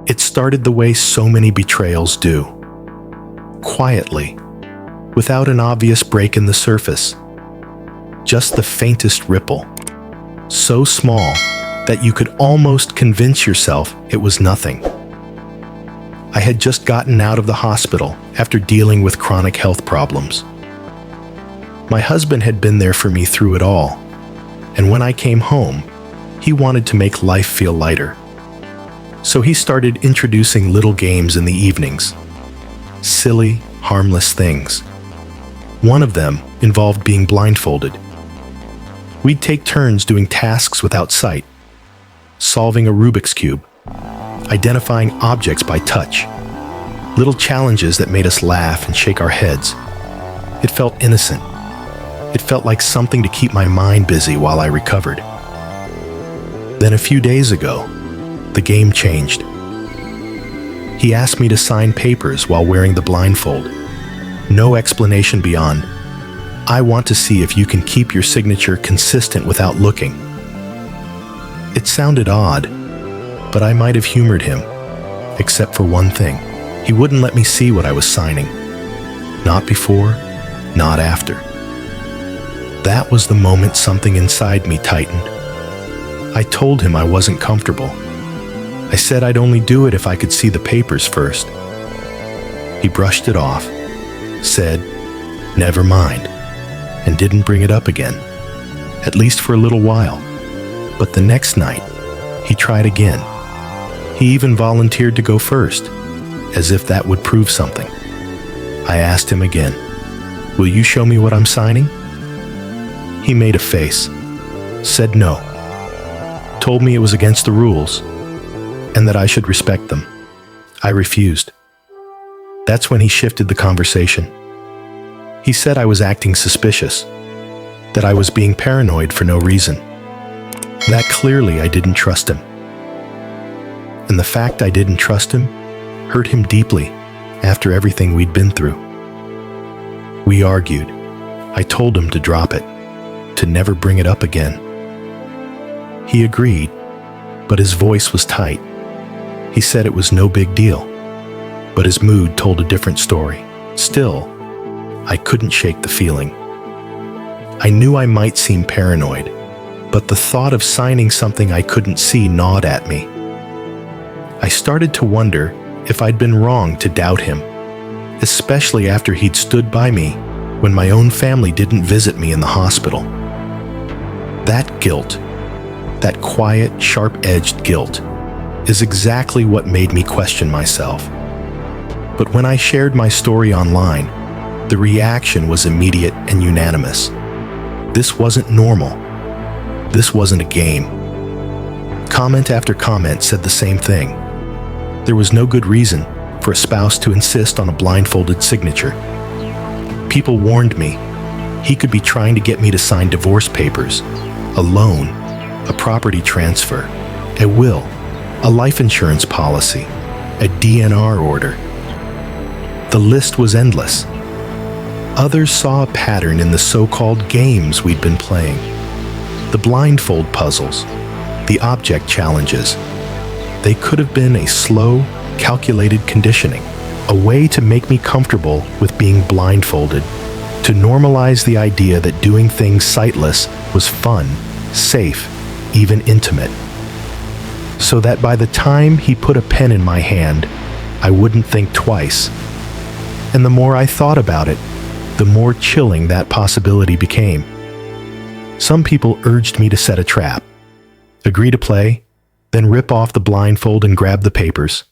It started the way so many betrayals do. Quietly, without an obvious break in the surface. Just the faintest ripple. So small that you could almost convince yourself it was nothing. I had just gotten out of the hospital after dealing with chronic health problems. My husband had been there for me through it all, and when I came home, he wanted to make life feel lighter. So he started introducing little games in the evenings. Silly, harmless things. One of them involved being blindfolded. We'd take turns doing tasks without sight, solving a Rubik's Cube, identifying objects by touch, little challenges that made us laugh and shake our heads. It felt innocent. It felt like something to keep my mind busy while I recovered. Then a few days ago, the game changed. He asked me to sign papers while wearing the blindfold. No explanation beyond, "I want to see if you can keep your signature consistent without looking." It sounded odd, but I might have humored him, except for one thing. He wouldn't let me see what I was signing. Not before, not after. That was the moment something inside me tightened. I told him I wasn't comfortable. I said I'd only do it if I could see the papers first. He brushed it off, said, "Never mind," and didn't bring it up again, at least for a little while. But the next night, he tried again. He even volunteered to go first, as if that would prove something. I asked him again, "Will you show me what I'm signing?" He made a face, said no, told me it was against the rules, and that I should respect them. I refused. That's when he shifted the conversation. He said I was acting suspicious, that I was being paranoid for no reason. That clearly I didn't trust him. And the fact I didn't trust him hurt him deeply after everything we'd been through. We argued. I told him to drop it, to never bring it up again. He agreed, but his voice was tight. He said it was no big deal, but his mood told a different story. Still, I couldn't shake the feeling. I knew I might seem paranoid, but the thought of signing something I couldn't see gnawed at me. I started to wonder if I'd been wrong to doubt him, especially after he'd stood by me when my own family didn't visit me in the hospital. That guilt, that quiet, sharp-edged guilt, is exactly what made me question myself. But when I shared my story online, the reaction was immediate and unanimous. This wasn't normal. This wasn't a game. Comment after comment said the same thing. There was no good reason for a spouse to insist on a blindfolded signature. People warned me he could be trying to get me to sign divorce papers, a loan, a property transfer, a will, a life insurance policy, a DNR order. The list was endless. Others saw a pattern in the so-called games we'd been playing. The blindfold puzzles, the object challenges. They could have been a slow, calculated conditioning, a way to make me comfortable with being blindfolded, to normalize the idea that doing things sightless was fun, safe, even intimate. So that by the time he put a pen in my hand, I wouldn't think twice. And the more I thought about it, the more chilling that possibility became. Some people urged me to set a trap, agree to play, then rip off the blindfold and grab the papers,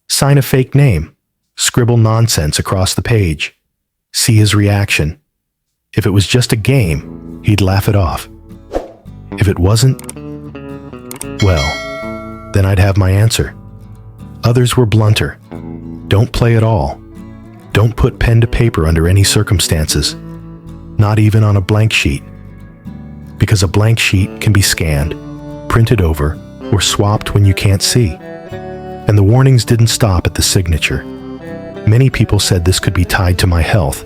sign a fake name, scribble nonsense across the page, see his reaction. If it was just a game, he'd laugh it off. If it wasn't, well, then I'd have my answer. Others were blunter. Don't play at all. Don't put pen to paper under any circumstances, not even on a blank sheet, because a blank sheet can be scanned, printed over, or swapped when you can't see. And the warnings didn't stop at the signature. Many people said this could be tied to my health,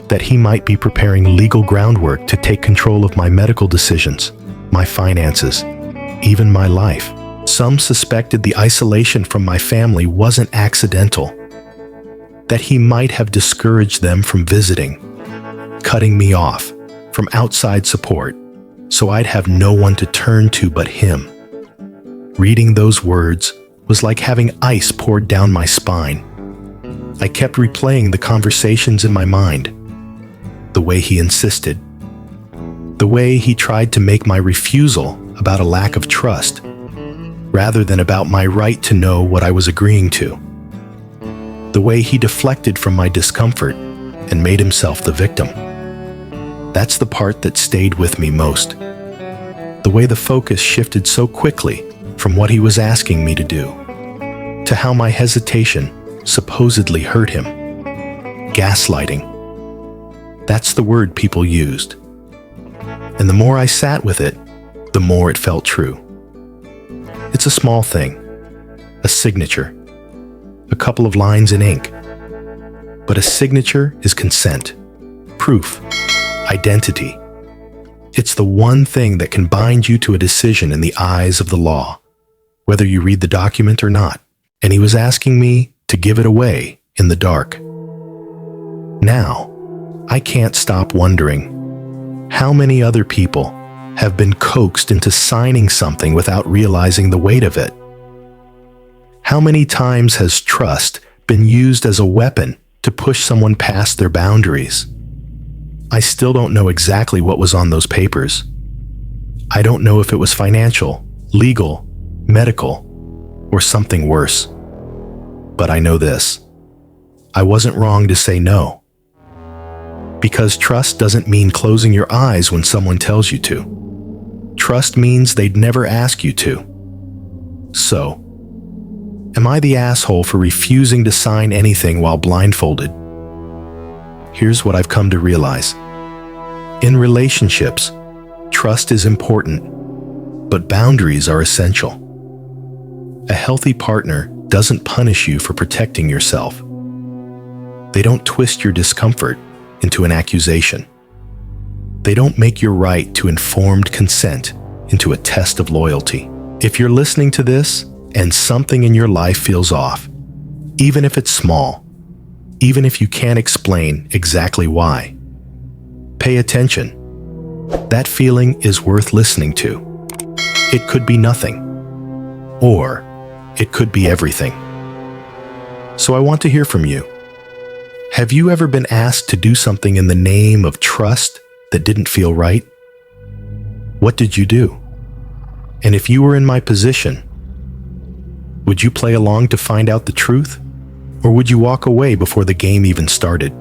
that he might be preparing legal groundwork to take control of my medical decisions, my finances, even my life. Some suspected the isolation from my family wasn't accidental, that he might have discouraged them from visiting, cutting me off from outside support, so I'd have no one to turn to but him. Reading those words was like having ice poured down my spine. I kept replaying the conversations in my mind, the way he insisted, the way he tried to make my refusal about a lack of trust, rather than about my right to know what I was agreeing to, the way he deflected from my discomfort and made himself the victim. That's the part that stayed with me most. The way the focus shifted so quickly from what he was asking me to do, to how my hesitation supposedly hurt him. Gaslighting. That's the word people used. And the more I sat with it, the more it felt true. It's a small thing, a signature, a couple of lines in ink. But a signature is consent, proof, identity. It's the one thing that can bind you to a decision in the eyes of the law, whether you read the document or not. And he was asking me to give it away in the dark. Now, I can't stop wondering how many other people have been coaxed into signing something without realizing the weight of it. How many times has trust been used as a weapon to push someone past their boundaries? I still don't know exactly what was on those papers. I don't know if it was financial, legal, medical, or something worse. But I know this: I wasn't wrong to say no. Because trust doesn't mean closing your eyes when someone tells you to. Trust means they'd never ask you to. So, am I the asshole for refusing to sign anything while blindfolded? Here's what I've come to realize. In relationships, trust is important, but boundaries are essential. A healthy partner doesn't punish you for protecting yourself. They don't twist your discomfort into an accusation. They don't make your right to informed consent into a test of loyalty. If you're listening to this and something in your life feels off, even if it's small, even if you can't explain exactly why, pay attention. That feeling is worth listening to. It could be nothing, or it could be everything. So I want to hear from you. Have you ever been asked to do something in the name of trust that didn't feel right? What did you do? And if you were in my position, would you play along to find out the truth? Or would you walk away before the game even started?